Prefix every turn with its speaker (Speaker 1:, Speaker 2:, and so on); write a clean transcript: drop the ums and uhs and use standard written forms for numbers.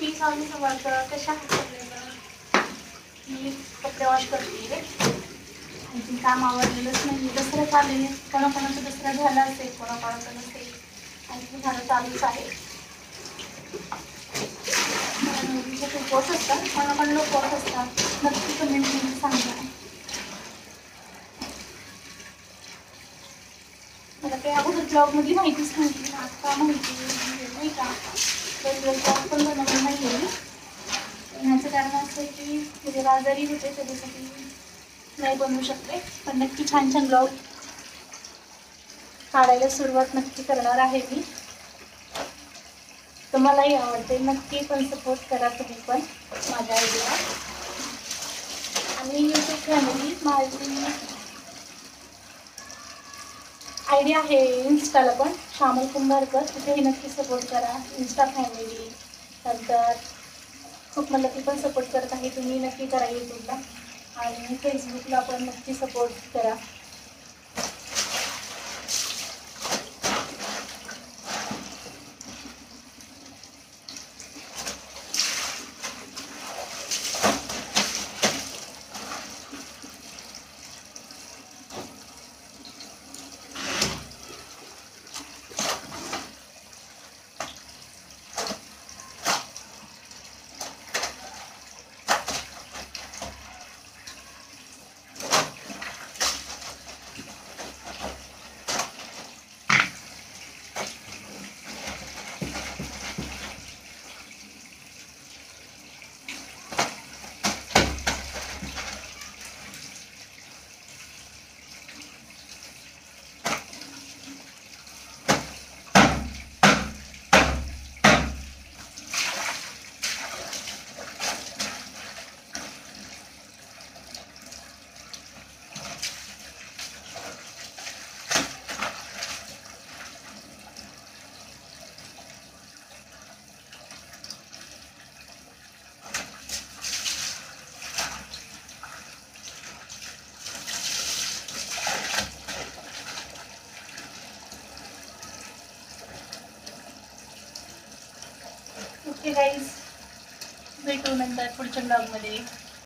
Speaker 1: मी स्वामी समर्थ. कशा आहात सगळेजण? मी कपडे वॉश करते. आणखी काम आवडलेलंच नाही. दसरा चालू, कोणाकोणाचा दसरा झाला असेल, कोणाकोणाचा नसेल. आणखी झालं चालूच आहे. उपवास असतात, कोणाकडे उपवास असतात नक्की कमेंटमध्ये सांगा. मला काही अगोदर ब्लॉगमधली माहितीच नव्हती. आता माहिती नाही का, तर ब्लॉग पण बनवलं नाही आहे. ह्याचं कारण असं आहे की म्हणजे आजारी होते, त्याच्यासाठी नाही बनवू शकते. पण नक्की छान छान ब्लॉग काढायला सुरुवात नक्की करणार आहे मी. तुम्हालाही आवडते, नक्की पण सपोर्ट करा तुम्ही पण माझ्या आयडियाला. आणि यूट्यूब फॅमिली माझी आयडिया आहे इन्स्टाला पण, श्यामल कुंभारकर, तिथेही नक्की सपोर्ट करा. इन्स्टा फॅमिली नंतर खूप मला ती पण सपोर्ट करत आहे, तुम्ही नक्की करा यूट्यूबला. आणि फेसबुकला पण नक्की सपोर्ट करा. ओके गाईज, भेटू नंतर पुढच्या ब्लॉगमध्ये.